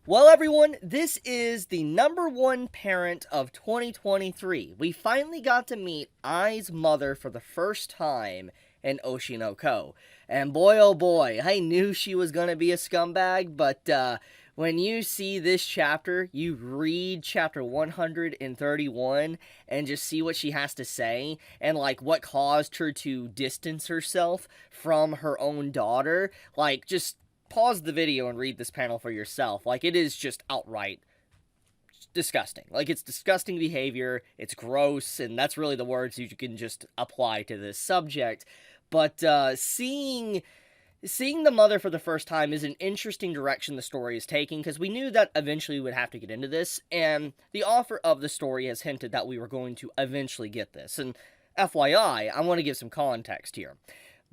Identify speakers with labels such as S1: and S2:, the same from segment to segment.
S1: Well, everyone, this is the number one parent of 2023. We finally got to meet Ai's mother for the first time in Oshinoko. And boy, oh boy, I knew she was going to be a scumbag, but when you see this chapter, you read chapter 131 and just see what she has to say and like what caused her to distance herself from her own daughter. Like, just pause the video and read this panel for yourself. Like, it is just outright disgusting. Like, it's disgusting behavior, it's gross, and that's really the words you can just apply to this subject. But seeing the mother for the first time is an interesting direction the story is taking, because we knew that eventually we would have to get into this, and the author of the story has hinted that we were going to eventually get this. And FYI, I want to give some context here.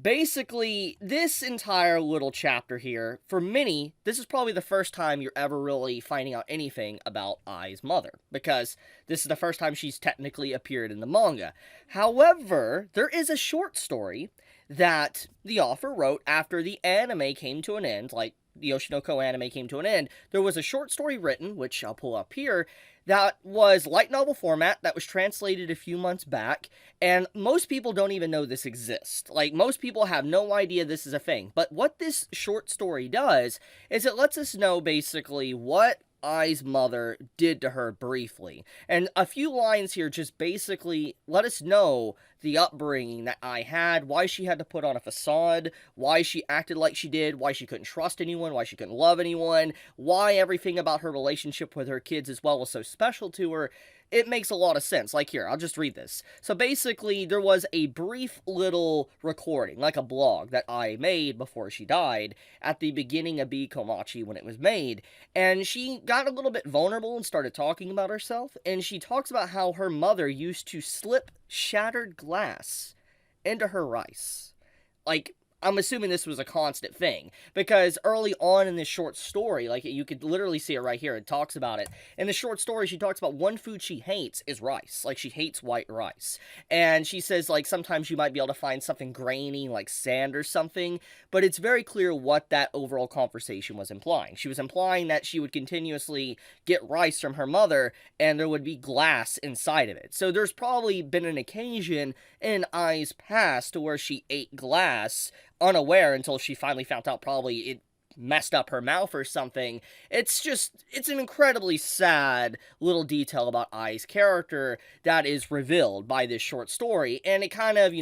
S1: Basically, this entire little chapter here, for many, this is probably the first time you're ever really finding out anything about Ai's mother, because this is the first time she's technically appeared in the manga. However, there is a short story that the author wrote after the anime came to an end, like the Oshinoko anime came to an end. There was a short story written, which I'll pull up here, that was light novel format, that was translated a few months back, and most people don't even know this exists. Like, most people have no idea this is a thing. But what this short story does is it lets us know basically what Ai's mother did to her briefly. And a few lines here just basically let us know the upbringing that Ai had, why she had to put on a facade, why she acted like she did, why she couldn't trust anyone, why she couldn't love anyone, why everything about her relationship with her kids as well was so special to her. It makes a lot of sense. Like, here, I'll just read this. So basically, there was a brief little recording, like a blog, that I made before she died at the beginning of B-Komachi when it was made. And she got a little bit vulnerable and started talking about herself. And she talks about how her mother used to slip shattered glass into her rice. Like, I'm assuming this was a constant thing, because early on in this short story, like, you could literally see it right here, it talks about it. In the short story, she talks about one food she hates is rice. Like, she hates white rice. And she says, like, sometimes you might be able to find something grainy, like sand or something, but it's very clear what that overall conversation was implying. She was implying that she would continuously get rice from her mother, and there would be glass inside of it. So there's probably been an occasion in Ai's past to where she ate glass unaware until she finally found out probably it messed up her mouth or something. It's an incredibly sad little detail about Ai's character that is revealed by this short story, and it kind of,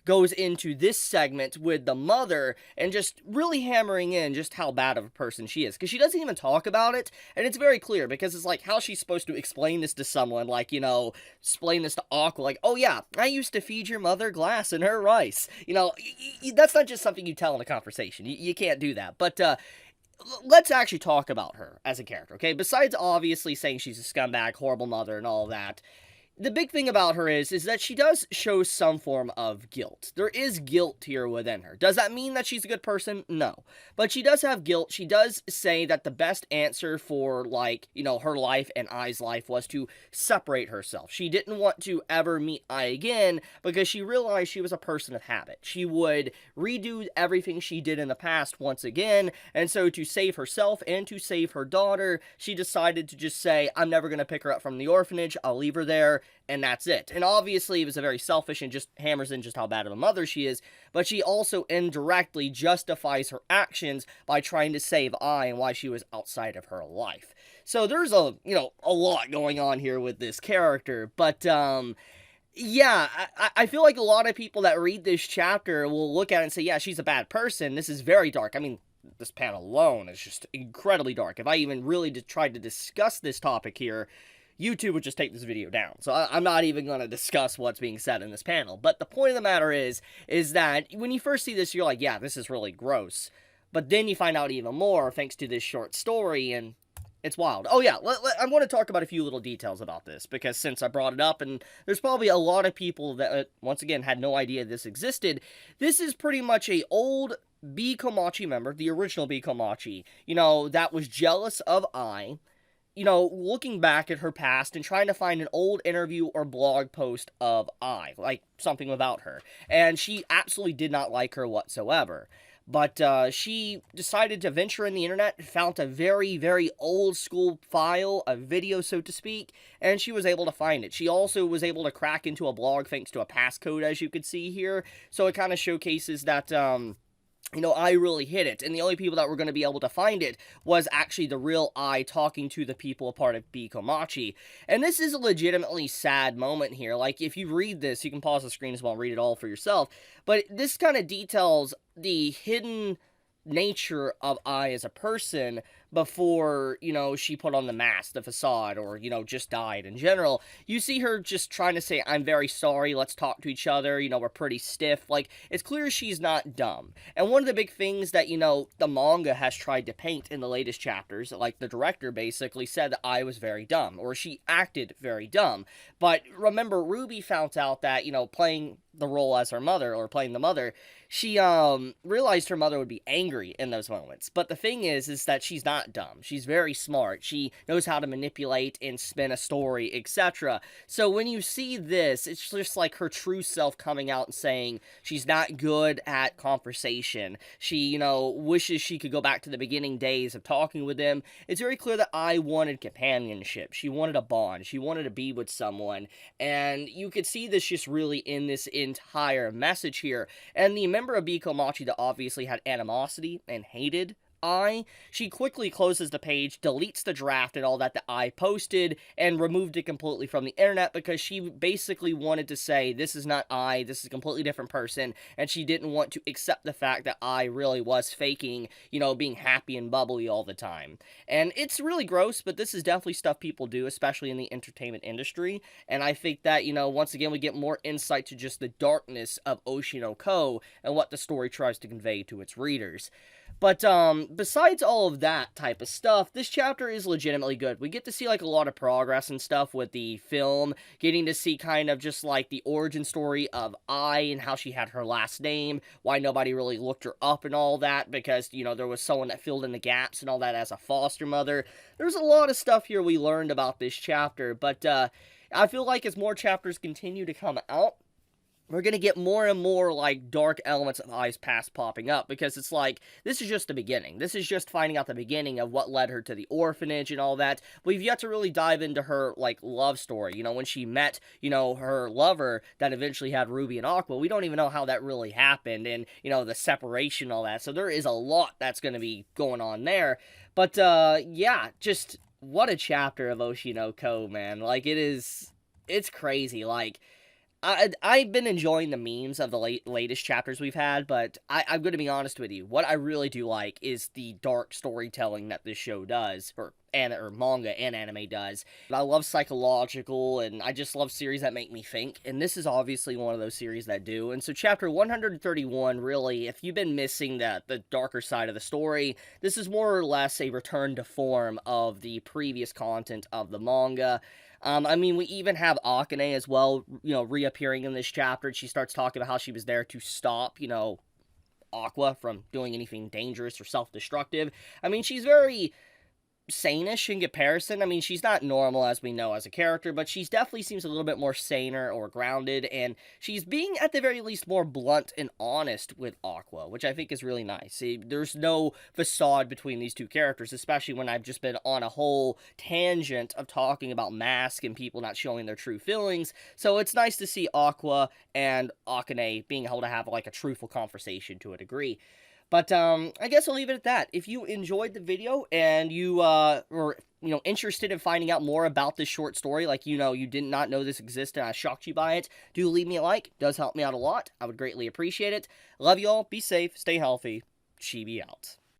S1: goes into this segment with the mother and just really hammering in just how bad of a person she is, because she doesn't even talk about it, and it's very clear, because it's like, how's she supposed to explain this to someone, like, explain this to Aqua, like, oh yeah, I used to feed your mother glass in her rice, that's not just something you tell in a conversation, you can't do that, but, let's actually talk about her as a character, okay? Besides obviously saying she's a scumbag, horrible mother, and all that, the big thing about her is that she does show some form of guilt. There is guilt here within her. Does that mean that she's a good person? No. But she does have guilt. She does say that the best answer for, like, her life and Ai's life was to separate herself. She didn't want to ever meet Ai again because she realized she was a person of habit. She would redo everything she did in the past once again, and so to save herself and to save her daughter, she decided to just say, I'm never going to pick her up from the orphanage, I'll leave her there, and that's it. And obviously it was a very selfish and just hammers in just how bad of a mother she is, but she also indirectly justifies her actions by trying to save Ai and why she was outside of her life. So there's a lot going on here with this character, but yeah, I feel like a lot of people that read this chapter will look at it and say, yeah, she's a bad person. This is very dark. I mean, this panel alone is just incredibly dark. If I even really tried to discuss this topic here, YouTube would just take this video down. So I'm not even going to discuss what's being said in this panel. But the point of the matter is that when you first see this, you're like, yeah, this is really gross. But then you find out even more thanks to this short story, and it's wild. Oh yeah, I want to talk about a few little details about this, because since I brought it up, and there's probably a lot of people that, once again, had no idea this existed, this is pretty much a old B-Komachi member, the original B-Komachi, that was jealous of Ai, looking back at her past and trying to find an old interview or blog post of Ai, like something about her. And she absolutely did not like her whatsoever. But she decided to venture in the internet, found a very, very old school file, a video, so to speak, and she was able to find it. She also was able to crack into a blog thanks to a passcode, as you could see here. So it kind of showcases that, I really hit it, and the only people that were going to be able to find it was actually the real I talking to the people a part of B-Komachi. And this is a legitimately sad moment here. Like, if you read this, you can pause the screen as well and read it all for yourself, but this kind of details the hidden nature of I as a person before, she put on the mask, the facade, or, just died in general. You see her just trying to say, I'm very sorry, let's talk to each other, we're pretty stiff. Like, it's clear she's not dumb. And one of the big things that, the manga has tried to paint in the latest chapters, like the director basically said that I was very dumb, or she acted very dumb. But remember, Ruby found out that, playing the role as her mother, or playing the mother, she realized her mother would be angry in those moments. But the thing is that she's not dumb. She's very smart. She knows how to manipulate and spin a story, etc. So when you see this, it's just like her true self coming out and saying she's not good at conversation. She, wishes she could go back to the beginning days of talking with them. It's very clear that I wanted companionship. She wanted a bond. She wanted to be with someone. And you could see this just really in this entire message here. And the member of B-Komachi that obviously had animosity and hated she quickly closes the page, deletes the draft and all that I posted, and removed it completely from the internet because she basically wanted to say, this is not this is a completely different person, and she didn't want to accept the fact that I really was faking, being happy and bubbly all the time. And it's really gross, but this is definitely stuff people do, especially in the entertainment industry, and I think that, once again, we get more insight to just the darkness of Oshinoko and what the story tries to convey to its readers. But, besides all of that type of stuff, this chapter is legitimately good. We get to see, like, a lot of progress and stuff with the film, getting to see kind of just, like, the origin story of and how she had her last name, why nobody really looked her up and all that, because, there was someone that filled in the gaps and all that as a foster mother. There's a lot of stuff here we learned about this chapter, but, I feel like as more chapters continue to come out, we're going to get more and more, like, dark elements of Ai's past popping up, because it's like, this is just the beginning. This is just finding out the beginning of what led her to the orphanage and all that. We've yet to really dive into her, like, love story. When she met, her lover that eventually had Ruby and Aqua, we don't even know how that really happened, and, the separation and all that. So there is a lot that's going to be going on there. But, yeah, just, what a chapter of Oshinoko, man. Like, it's crazy. Like, I've been enjoying the memes of the latest chapters we've had, but I'm going to be honest with you. What I really do like is the dark storytelling that this show does, or manga and anime does. I love psychological, and I just love series that make me think, and this is obviously one of those series that do. And so chapter 131, really, if you've been missing the darker side of the story, this is more or less a return to form of the previous content of the manga. We even have Akane as well, reappearing in this chapter. She starts talking about how she was there to stop, Aqua from doing anything dangerous or self-destructive. She's very sane-ish in comparison. She's not normal as we know as a character, but she definitely seems a little bit more saner or grounded, and she's being, at the very least, more blunt and honest with Aqua, which I think is really nice. See, there's no facade between these two characters, especially when I've just been on a whole tangent of talking about mask and people not showing their true feelings, so it's nice to see Aqua and Akane being able to have, like, a truthful conversation to a degree. But, I guess I'll leave it at that. If you enjoyed the video and you, were, interested in finding out more about this short story, like, you did not know this existed and I shocked you by it, do leave me a like. It does help me out a lot. I would greatly appreciate it. Love you all. Be safe. Stay healthy. Chibi out.